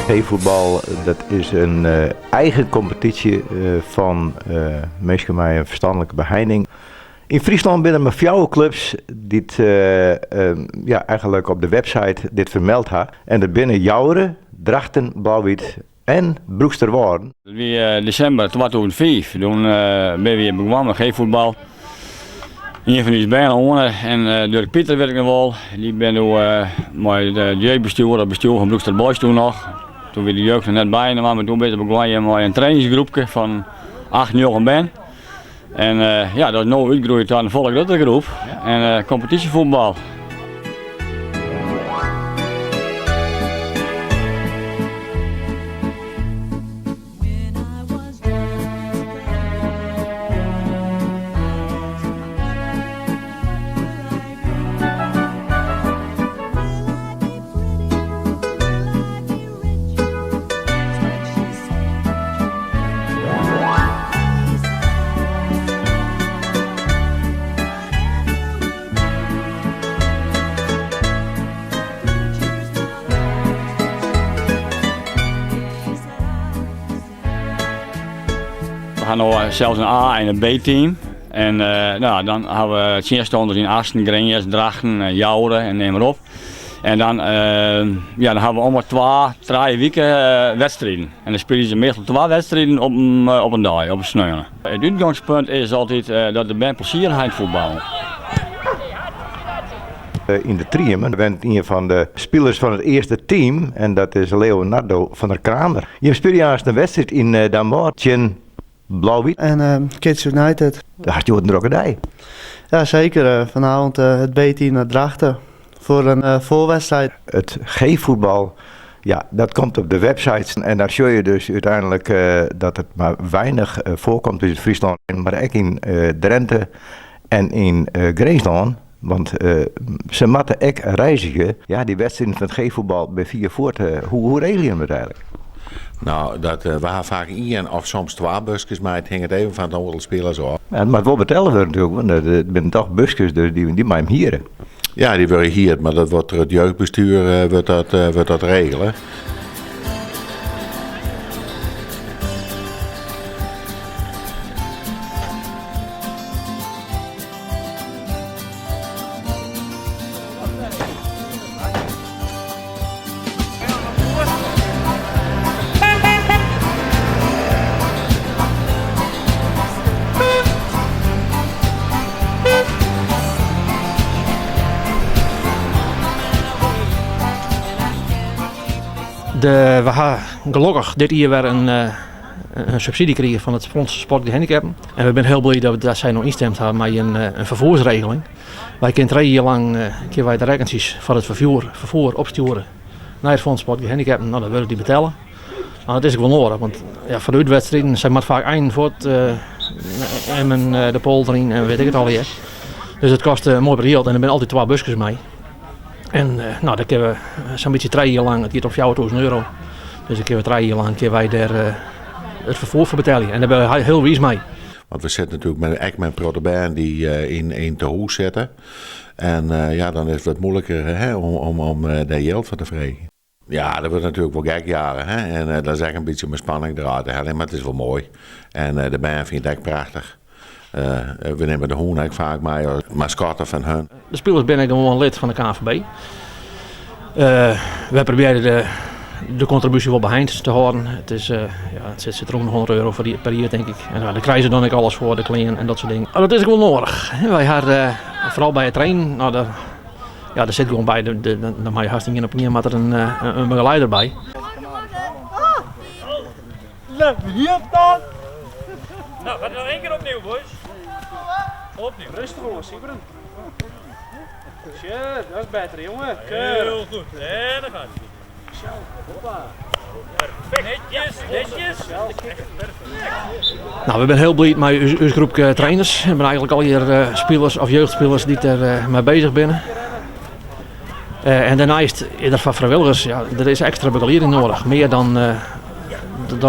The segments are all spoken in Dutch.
G-voetbal, dat is een eigen competitie van mensen met een verstandelijke beheinding. In Friesland binnen maar 4 clubs die eigenlijk op de website dit vermeld hebben. En dat binnen Jouren, Drachten, Blauw-Wit en Broeksterwaarden. In december 2005 toen ben we weer begonnen met G-voetbal. Een van die is bijna onder en Dirk Pieter weet ik nog wel. Die ben nu met de jeugdbestuur, het bestuur van Broekster Boys toen nog. Toen we de jeugd er net bij waren, maar toen ben ik begonnen met een trainingsgroepje van 8 jongen ben. En dat is nu uitgegroeid tot een volle grote groep en competitievoetbal. We gaan nu zelfs een A- en een B-team. En dan hebben we tegenstanders in Asten, Grenjes, Drachten, Jouren en neem maar op. En dan hebben we allemaal 3 weken wedstrijden. En dan spelen ze meestal 2 wedstrijden op een dag, op een sneeuw. Het uitgangspunt is altijd dat de band plezierheid voetballen. In de trium bent een van de spelers van het eerste team en dat is Leonardo van der Kramer. Je speelt juist een wedstrijd in Damar, Blauw-Wit en Kids United. Daar had je wat een drokkerdij. Ja, zeker. Vanavond het B-team naar Drachten voor een voorwedstrijd. Het G-voetbal, ja, dat komt op de websites en daar zie je dus uiteindelijk dat het maar weinig voorkomt in Friesland, maar ook in Drenthe en in Greensland. Want ze moeten ook reizigen. Ja, die wedstrijden van het G-voetbal bij 4 voort. Hoe regel je het eigenlijk? Nou, we hebben vaak 1 of soms 2 busjes, maar het hangt even van het aantal spelers af. Ja, maar wat betellen we natuurlijk, want er zijn toch busjes dus die maar hier. Ja, die worden hier, maar dat wordt het jeugdbestuur wordt dat regelen. We hebben gelukkig dit jaar weer een subsidie gekregen van het Fonds Sport Gehandicapten. En we zijn heel blij dat zij nog instemd hebben met een vervoersregeling. Wij kunnen 3 jaar lang wij de rekenties voor het vervoer opsturen naar het Fonds Sport Gehandicapten. Nou, dat willen die betalen. Nou, dat is ook wel nodig, want ja, voor de uitwedstrijden zijn maar vaak 1 voort en de poldering en weet ik het al hier. Dus het kost een mooi periode en er zijn altijd 2 busjes mee. En dan kunnen we zo'n beetje 3 jaar lang, het gaat op €4.000. Dus dan kunnen we 3 jaar lang wij daar het vervoer voor betalen. En daar ben we heel wies mee. Want we zitten natuurlijk met protobaan die in te hoes zetten. En dan is het wat moeilijker om daar geld voor te vregen. Ja, dat wordt natuurlijk wel gekjaren. En dat is echt een beetje mijn spanning eruit. Maar het is wel mooi. En de band vindt het echt prachtig. We nemen de hoen eigenlijk vaak mee als mascotte van hun. De spelers ben ik gewoon lid van de KNVB. We proberen de contributie wel behind te houden. Het zit er ook nog €100 per jaar, denk ik. En daar krijgen ze dan ook alles voor, de kleren en dat soort dingen. Maar dat is ook wel nodig. Wij hadden vooral bij het trainen, daar zit gewoon bij, dan maak je hartstikke op neer, maar er een begeleider bij. Nou, gaat er nog 1 keer opnieuw, boys. Opnieuw. Rustig jongens, Sieberen. Shit, dat is beter jongen. Heel goed. En dan gaat het. Zo, hoppa. Perfect. Netjes. Nou, we zijn heel blij met uw groep trainers. We hebben eigenlijk al hier spelers of jeugdspelers die er mee bezig zijn. En daarnaast is er van vrijwilligers, ja, er is extra begeleiding nodig. Meer dan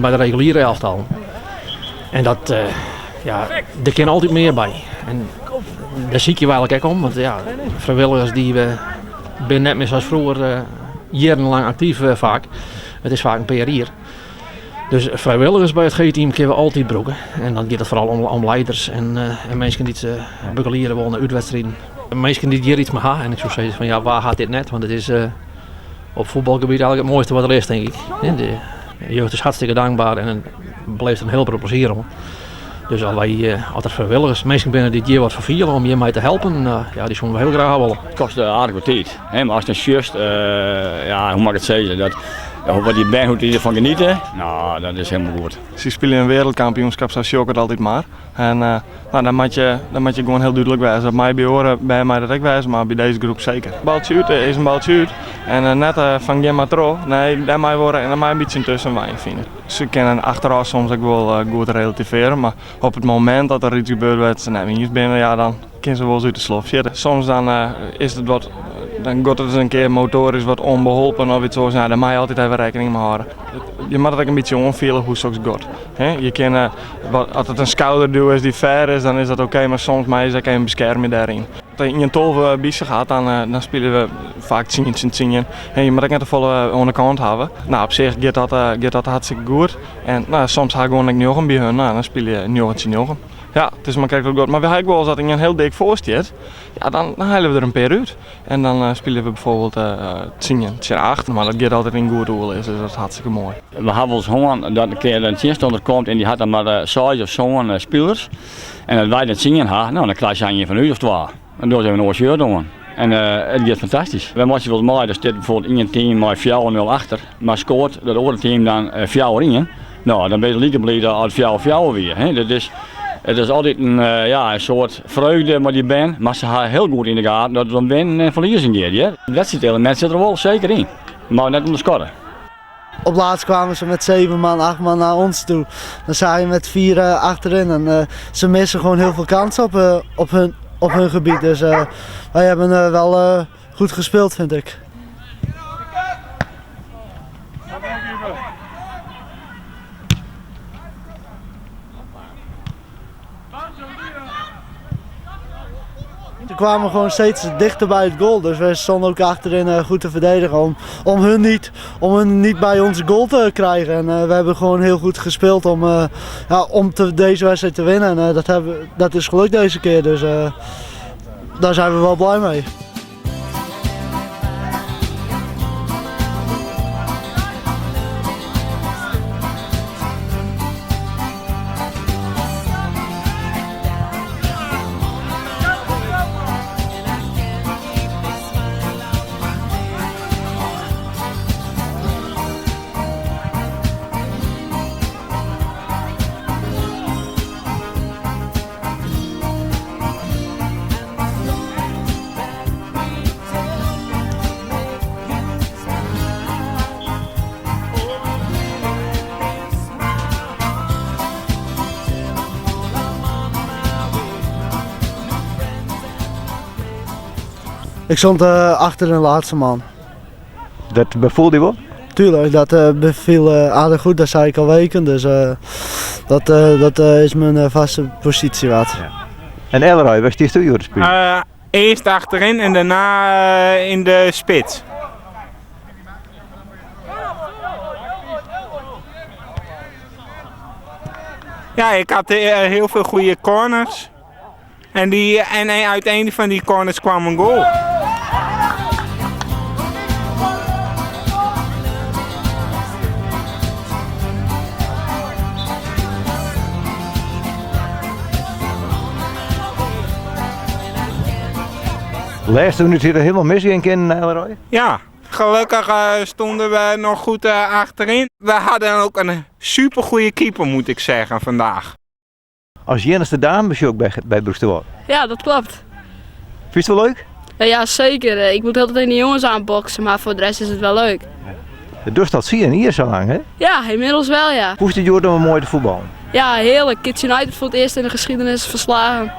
bij de reguliere elftal. En dat, er kan altijd meer bij. En daar zie je wel eigenlijk om, want ja, vrijwilligers die zijn net meer zoals vroeger jarenlang actief vaak. Het is vaak een per jaar. Dus vrijwilligers bij het G-team kunnen we altijd broeken. En dan gaat het vooral om leiders en mensen die het begeleiden willen naar uitwedstrijden. Mensen die hier iets mee gaan. En ik zou zeggen van ja, waar gaat dit net? Want het is op voetbalgebied eigenlijk het mooiste wat er is, denk ik. De jeugd is hartstikke dankbaar en het beleeft een heel veel plezier om. Dus altijd vrijwilligers, mensen binnen die hier wat vervielen om je mij te helpen, ja, die zullen we heel graag willen. Het kost aardig wat tijd. Hè? Maar als het een just, ja, hoe mag ik het zeggen? Dat, wat je bent, hoe je ervan genieten, nou, dat is helemaal goed. Ze spelen een wereldkampioenschap, zo zie ik het altijd maar. En dan moet je gewoon heel duidelijk wijzen. Dat mij behoren bij mij dat ik wijs, maar bij deze groep zeker. Een baltje uit is een baltje uit. En net van Gemma Tro, nee, daar mij worden en daar mij een beetje tussen wijn vinden. Ze kunnen achteraf soms ook wel goed relativeren, maar op het moment dat er iets gebeurt werd, nee, hier binnen, ja, dan kunnen ze wel eens uit de slof zitten. Soms dan is het wat. Dan gaat het eens een keer motorisch wat onbeholpen of iets zoals. Nou, daar moet je altijd even rekening mee houden. Je moet het ook een beetje onveilig hoe het gaat. Je kan, als het een schouderduw is die ver is, dan is dat oké, maar soms moet je ook even beschermen daarin. Als je in een 12 biezen gaat, dan spelen we vaak 10. Je moet ook net de volle onderkant hebben. Nou, op zich gaat dat hartstikke goed. En nou, soms ga ik gewoon nog een bij hun, nou, dan speel je 9. Ja, het is maar kijk ook goed. Maar we hebben wel eens dat in een heel dik voorstiet, ja, dan halen we er een paar uit. En dan spelen we bijvoorbeeld 10-8, maar dat gaat altijd in goed doel, dus dat is hartstikke mooi. We hebben wel eens gewoon dat een keer een tegenstander komt en die had dan maar 6 of zo'n spelers. En dat wij dat zingen hebben, nou, dan krijg je een van u of 2. En door zijn we nog een doen. En het gaat fantastisch. We moeten wel mooi, er zit bijvoorbeeld in een team maar 4-0 achter, maar scoort dat andere team dan 4 in. Nou, dan ben je liever blij als 4-4 weer. Hè? Het is altijd een soort vreugde met die band, maar ze hebben heel goed in de gaten dat het om winnen en verliezen gaat. Ja? Het wedstrijdelement zit er wel zeker in, maar net om de scoren. Op laatst kwamen ze met 7 man, 8 man naar ons toe. Dan sta je met 4 achterin en ze missen gewoon heel veel kansen op hun gebied. Dus wij hebben wel goed gespeeld, vind ik. Ze kwamen gewoon steeds dichter bij het goal, dus we stonden ook achterin goed te verdedigen om hun niet bij onze goal te krijgen. En we hebben gewoon heel goed gespeeld om deze wedstrijd te winnen. En dat is gelukt deze keer, dus daar zijn we wel blij mee. Ik stond achter de laatste man. Dat bevoelde je wel? Tuurlijk, dat beviel aardig goed, dat zei ik al weken, dus dat is mijn vaste positie wat. Ja. En Elroy, waar stiest u te spelen? Eerst achterin en daarna in de spits. Ja, ik had heel veel goede corners. En uit een van die corners kwam een goal. Laatste minuut zit er helemaal mis in Elroy? Ja, gelukkig stonden we nog goed achterin. We hadden ook een supergoeie keeper, moet ik zeggen, vandaag. Als enigste dame was je ook bij Broeksterwaard? Ja, dat klopt. Vind je het wel leuk? Ja, zeker. Ik moet altijd in de jongens aanboksen, maar voor de rest is het wel leuk. Dus dat zie je hier zo lang, hè? Ja, inmiddels wel, ja. Hoe is het Jordan om mooi te voetballen? Ja, heerlijk. Kids United voor het eerst in de geschiedenis verslagen.